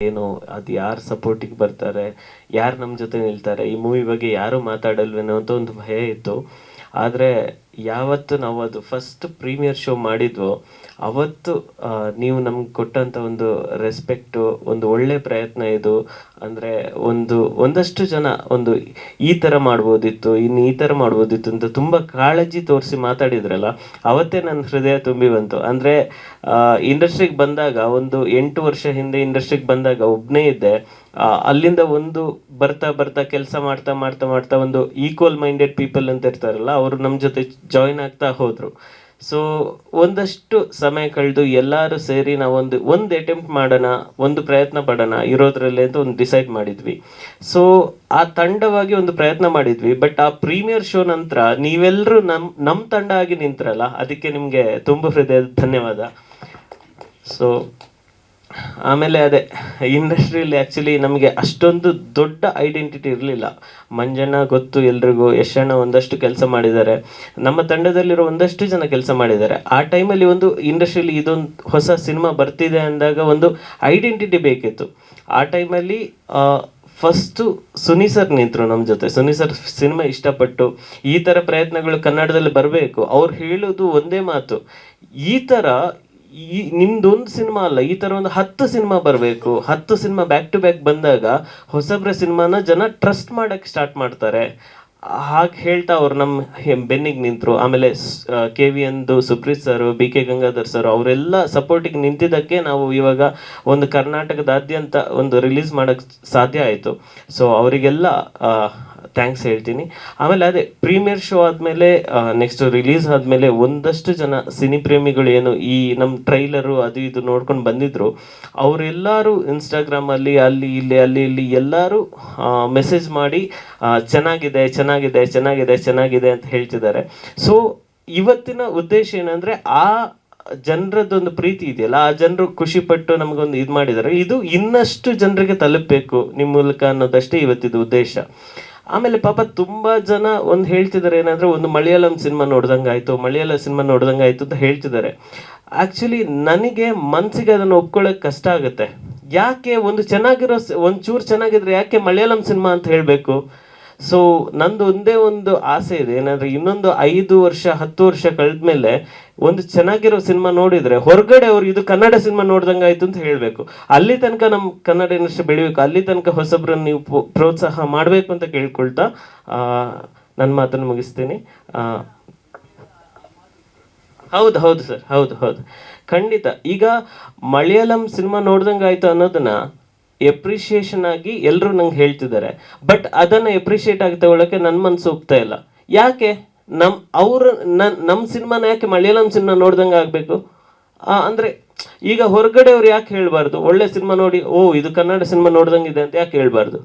ಏನು ಅದು ಯಾರು ಸಪೋರ್ಟಿಗೆ ಬರ್ತಾರೆ, ಯಾರು ನಮ್ಮ ಜೊತೆ ನಿಲ್ತಾರೆ, ಈ ಮೂವಿ ಬಗ್ಗೆ ಯಾರು ಮಾತಾಡಲ್ವೇನೋ ಅಂತ ಒಂದು ಭಯ ಇತ್ತು. ಆದರೆ ಯಾವತ್ತು ನಾವು ಅದು ಫಸ್ಟ್ ಪ್ರೀಮಿಯರ್ ಶೋ ಮಾಡಿದ್ವೋ ಅವತ್ತು ನೀವು ನಮ್ಗೆ ಕೊಟ್ಟಂಥ ಒಂದು ರೆಸ್ಪೆಕ್ಟು, ಒಂದು ಒಳ್ಳೆ ಪ್ರಯತ್ನ ಇದು. ಅಂದರೆ ಒಂದಷ್ಟು ಜನ ಈ ಥರ ಮಾಡ್ಬೋದಿತ್ತು, ಇನ್ನು ಈ ಥರ ಮಾಡ್ಬೋದಿತ್ತು ಅಂತ ತುಂಬ ಕಾಳಜಿ ತೋರಿಸಿ ಮಾತಾಡಿದ್ರಲ್ಲ, ಅವತ್ತೇ ನನ್ನ ಹೃದಯ ತುಂಬಿ ಬಂತು. ಅಂದರೆ ಇಂಡಸ್ಟ್ರಿಗೆ ಬಂದಾಗ 8 ವರ್ಷ ಹಿಂದೆ ಇಂಡಸ್ಟ್ರಿಗೆ ಬಂದಾಗ ಒಬ್ಬನೇ ಇದ್ದೆ. ಅಲ್ಲಿಂದ ಬರ್ತಾ ಬರ್ತಾ ಕೆಲಸ ಮಾಡ್ತಾ ಮಾಡ್ತಾ ಮಾಡ್ತಾ ಒಂದು ಈಕ್ವಲ್ ಮೈಂಡೆಡ್ ಪೀಪಲ್ ಅಂತ ಇರ್ತಾರಲ್ಲ, ಅವರು ನಮ್ಮ ಜೊತೆ ಜಾಯಿನ್ ಆಗ್ತಾ ಹೋದರು. ಸೊ ಒಂದಷ್ಟು ಸಮಯ ಕಳೆದು ಎಲ್ಲರೂ ಸೇರಿ ನಾವು ಒಂದು ಅಟೆಂಪ್ಟ್ ಮಾಡೋಣ, ಒಂದು ಪ್ರಯತ್ನ ಪಡೋಣ ಇರೋದ್ರಲ್ಲಿ ಅಂತ ಡಿಸೈಡ್ ಮಾಡಿದ್ವಿ. ಸೊ ಆ ತಂಡವಾಗಿ ಒಂದು ಪ್ರಯತ್ನ ಮಾಡಿದ್ವಿ. ಬಟ್ ಆ ಪ್ರೀಮಿಯರ್ ಶೋ ನಂತರ ನೀವೆಲ್ಲರೂ ನಮ್ಮ ತಂಡ ಆಗಿ ನಿಂತ್ರಲ್ಲ, ಅದಕ್ಕೆ ನಿಮಗೆ ತುಂಬ ಹೃದಯದ ಧನ್ಯವಾದ. ಸೊ ಆಮೇಲೆ ಅದೇ ಇಂಡಸ್ಟ್ರಿಯಲ್ಲಿ ಆ್ಯಕ್ಚುಲಿ ನಮಗೆ ಅಷ್ಟೊಂದು ದೊಡ್ಡ ಐಡೆಂಟಿಟಿ ಇರಲಿಲ್ಲ. ಮಂಜಣ್ಣ ಗೊತ್ತು ಎಲ್ರಿಗೂ, ಯಶಣ್ಣ ಒಂದಷ್ಟು ಕೆಲಸ ಮಾಡಿದ್ದಾರೆ, ನಮ್ಮ ತಂಡದಲ್ಲಿರೋ ಒಂದಷ್ಟು ಜನ ಕೆಲಸ ಮಾಡಿದ್ದಾರೆ. ಆ ಟೈಮಲ್ಲಿ ಇಂಡಸ್ಟ್ರಿಯಲ್ಲಿ ಇದೊಂದು ಹೊಸ ಸಿನಿಮಾ ಬರ್ತಿದೆ ಅಂದಾಗ ಒಂದು ಐಡೆಂಟಿಟಿ ಬೇಕಿತ್ತು. ಆ ಟೈಮಲ್ಲಿ ಫಸ್ಟು ಸುನಿ ಸರ್ ನಿಂತರು ನಮ್ಮ ಜೊತೆ. ಸುನಿ ಸರ್ ಸಿನಿಮಾ ಇಷ್ಟಪಟ್ಟು ಈ ಥರ ಪ್ರಯತ್ನಗಳು ಕನ್ನಡದಲ್ಲಿ ಬರಬೇಕು. ಅವ್ರು ಹೇಳೋದು ಒಂದೇ ಮಾತು, ಈ ಥರ ನಿಮ್ದೊಂದು ಸಿನಿಮಾ ಅಲ್ಲ, ಈ ಥರ ಒಂದು 10 ಸಿನಿಮಾ ಬರಬೇಕು. 10 ಸಿನಿಮಾ ಬ್ಯಾಕ್ ಟು ಬ್ಯಾಕ್ ಬಂದಾಗ ಹೊಸಬ್ರ ಸಿನಿಮಾನ ಜನ ಟ್ರಸ್ಟ್ ಮಾಡೋಕ್ಕೆ ಸ್ಟಾರ್ಟ್ ಮಾಡ್ತಾರೆ. ಹಾಗೆ ಹೇಳ್ತಾ ಅವ್ರು ನಮ್ಮ ಬೆನ್ನಿಗೆ ನಿಂತರು. ಆಮೇಲೆ KV Supreeth sir, BK Gangadhar sir ಅವರೆಲ್ಲ ಸಪೋರ್ಟಿಗೆ ನಿಂತಿದ್ದಕ್ಕೆ ನಾವು ಇವಾಗ ಒಂದು ಕರ್ನಾಟಕದಾದ್ಯಂತ ರಿಲೀಸ್ ಮಾಡೋಕ್ಕೆ ಸಾಧ್ಯ ಆಯಿತು. ಸೊ ಅವರಿಗೆಲ್ಲ ಥ್ಯಾಂಕ್ಸ್ ಹೇಳ್ತೀನಿ. ಆಮೇಲೆ ಅದೇ ಪ್ರೀಮಿಯರ್ ಶೋ ಆದಮೇಲೆ ನೆಕ್ಸ್ಟ್ ರಿಲೀಸ್ ಆದಮೇಲೆ ಒಂದಷ್ಟು ಜನ ಸಿನಿ ಪ್ರೇಮಿಗಳು ಏನು ಈ ನಮ್ಮ ಟ್ರೈಲರು ಅದು ಇದು ನೋಡ್ಕೊಂಡು ಬಂದಿದ್ರು, ಅವರೆಲ್ಲರೂ ಇನ್ಸ್ಟಾಗ್ರಾಮಲ್ಲಿ ಅಲ್ಲಿ ಇಲ್ಲಿ ಎಲ್ಲರೂ ಮೆಸೇಜ್ ಮಾಡಿ ಚೆನ್ನಾಗಿದೆ ಚೆನ್ನಾಗಿದೆ ಚೆನ್ನಾಗಿದೆ ಚೆನ್ನಾಗಿದೆ ಅಂತ ಹೇಳ್ತಿದ್ದಾರೆ. ಸೊ ಇವತ್ತಿನ ಉದ್ದೇಶ ಏನಂದರೆ ಆ ಜನರದ್ದೊಂದು ಪ್ರೀತಿ ಇದೆಯಲ್ಲ, ಆ ಜನರು ಖುಷಿಪಟ್ಟು ನಮಗೊಂದು ಇದು ಮಾಡಿದ್ದಾರೆ, ಇದು ಇನ್ನಷ್ಟು ಜನರಿಗೆ ತಲುಪಬೇಕು ನಿಮ್ಮ ಮೂಲಕ ಅನ್ನೋದಷ್ಟೇ ಇವತ್ತಿದ್ದು ಉದ್ದೇಶ. ಆಮೇಲೆ ಪಾಪ ತುಂಬ ಜನ ಹೇಳ್ತಿದ್ದಾರೆ ಏನಂದರೆ, ಒಂದು ಮಲಯಾಳಂ ಸಿನಿಮಾ ನೋಡ್ದಂಗಾಯ್ತು ಅಂತ ಹೇಳ್ತಿದ್ದಾರೆ. ಆ್ಯಕ್ಚುಲಿ ನನಗೆ ಮನಸ್ಸಿಗೆ ಅದನ್ನು ಒಪ್ಕೊಳ್ಳೋಕೆ ಕಷ್ಟ ಆಗುತ್ತೆ. ಯಾಕೆ ಒಂಚೂರು ಚೆನ್ನಾಗಿದ್ರೆ ಯಾಕೆ ಮಲಯಾಳಂ ಸಿನಿಮಾ ಅಂತ ಹೇಳಬೇಕು? ಸೊ ನಂದು ಒಂದೇ ಒಂದು ಆಸೆ ಇದೆ, ಏನಂದರೆ ಇನ್ನೊಂದು 5 ವರ್ಷ 10 ವರ್ಷ ಕಳೆದ್ಮೇಲೆ ಒಂದು ಚೆನ್ನಾಗಿರೋ ಸಿನಿಮಾ ನೋಡಿದರೆ ಹೊರಗಡೆ ಅವರು ಇದು ಕನ್ನಡ ಸಿನಿಮಾ ನೋಡ್ದಂಗಾಯ್ತು ಅಂತ ಹೇಳಬೇಕು. ಅಲ್ಲಿ ತನಕ ನಮ್ಮ ಕನ್ನಡ ಇಂಡಸ್ಟ್ರಿ ಬೆಳಿಬೇಕು, ಅಲ್ಲಿ ತನಕ ಹೊಸಬ್ರನ್ನ ನೀವು ಪ್ರೋತ್ಸಾಹ ಮಾಡಬೇಕು ಅಂತ ಕೇಳ್ಕೊಳ್ತಾ ನನ್ನ ಮಾತನ್ನು ಮುಗಿಸ್ತೀನಿ. ಹೌದು ಸರ್, ಹೌದು ಖಂಡಿತ. ಈಗ ಮಲಯಾಳಂ ಸಿನಿಮಾ ನೋಡ್ದಂಗಾಯ್ತು ಅನ್ನೋದನ್ನ ಎಪ್ರಿಷಿಯೇಷನ್ ಆಗಿ ಎಲ್ಲರೂ ನಂಗೆ ಹೇಳ್ತಿದ್ದಾರೆ. ಬಟ್ ಅದನ್ನು ಎಪ್ರಿಷಿಯೇಟ್ ಆಗಿ ತಗೊಳ್ಳೋಕ್ಕೆ ನನ್ನ ಮನಸ್ಸು ಒಪ್ತಾ ಇಲ್ಲ. ಯಾಕೆ ನಮ್ಮ ಸಿನಿಮಾನ ಯಾಕೆ ಮಲಯಾಳಂ ಸಿನಿಮಾ ನೋಡ್ದಂಗೆ ಆಗಬೇಕು? ಅಂದರೆ ಈಗ ಹೊರಗಡೆ ಅವ್ರು ಯಾಕೆ ಹೇಳಬಾರ್ದು? ಒಳ್ಳೆ ಸಿನಿಮಾ ನೋಡಿ ಇದು ಕನ್ನಡ ಸಿನಿಮಾ ನೋಡ್ದಂಗಿದೆ ಅಂತ ಯಾಕೆ ಹೇಳ್ಬಾರ್ದು?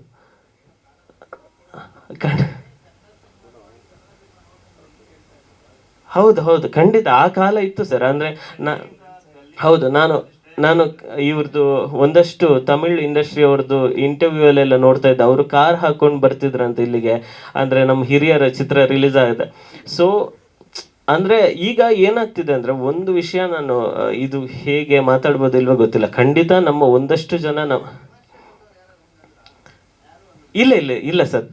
ಹೌದು ಖಂಡಿತ ಆ ಕಾಲ ಇತ್ತು ಸರ್. ಅಂದರೆ ನಾನು ಇವ್ರದ್ದು ಒಂದಷ್ಟು ತಮಿಳ್ ಇಂಡಸ್ಟ್ರಿ ಅವ್ರದ್ದು ಇಂಟರ್ವ್ಯೂ ಅಲ್ಲೆಲ್ಲ ನೋಡ್ತಾ ಇದ್ದೆ. ಅವರು ಕಾರ್ ಹಾಕೊಂಡು ಬರ್ತಿದ್ರಂತೆ ಇಲ್ಲಿಗೆ, ಅಂದರೆ ನಮ್ಮ ಹಿರಿಯರ ಚಿತ್ರ ರಿಲೀಸ್ ಆಗಿದೆ. ಸೊ ಅಂದರೆ ಈಗ ಏನಾಗ್ತಿದೆ ಅಂದರೆ, ಒಂದು ವಿಷಯ ನಾನು ಇದು ಹೇಗೆ ಮಾತಾಡ್ಬೋದು ಇಲ್ವೋ ಗೊತ್ತಿಲ್ಲ, ಖಂಡಿತ ನಮ್ಮ ಒಂದಷ್ಟು ಜನ ಇಲ್ಲ ಸರ್,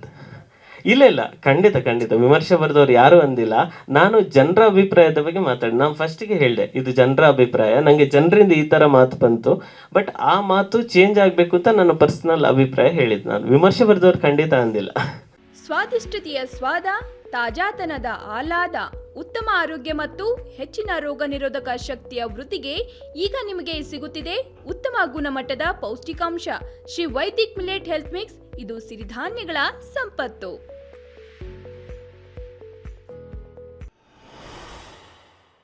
ಇಲ್ಲ ಖಂಡಿತ ವಿಮರ್ಶೆ ಬರೆದವ್ರು ಯಾರು ಅಂದಿಲ್ಲ. ನಾನು ಜನರ ಅಭಿಪ್ರಾಯದ ಬಗ್ಗೆ ನಾನು ಫಸ್ಟಿಗೆ ಹೇಳಿದೆ, ಇದು ಜನರ ಅಭಿಪ್ರಾಯ, ನನಗೆ ಜನರಿಂದ ಈ ಥರ ಮಾತು ಬಂತು. ಬಟ್ ಆ ಮಾತು ಚೇಂಜ್ ಆಗಬೇಕು ಅಂತ ನನ್ನ ಪರ್ಸನಲ್ ಅಭಿಪ್ರಾಯ ಹೇಳಿದ್ದು. ನಾನು ವಿಮರ್ಶೆ ಬರೆದವ್ರು ಖಂಡಿತ ಅಂದಿಲ್ಲ. ಸ್ವಾದಿಷ್ಟತೆಯ ಸ್ವಾದ, ತಾಜಾತನದ ಆಹ್ಲಾದ, ಉತ್ತಮ ಆರೋಗ್ಯ ಮತ್ತು ಹೆಚ್ಚಿನ ರೋಗ ನಿರೋಧಕ ಶಕ್ತಿಯ ವೃದ್ಧಿಗೆ ಈಗ ನಿಮಗೆ ಸಿಗುತ್ತಿದೆ ಉತ್ತಮ ಗುಣಮಟ್ಟದ ಪೌಷ್ಟಿಕಾಂಶ. Shri Vaidik millet health mix, ಇದು ಸಿರಿಧಾನ್ಯಗಳ ಸಂಪತ್ತು.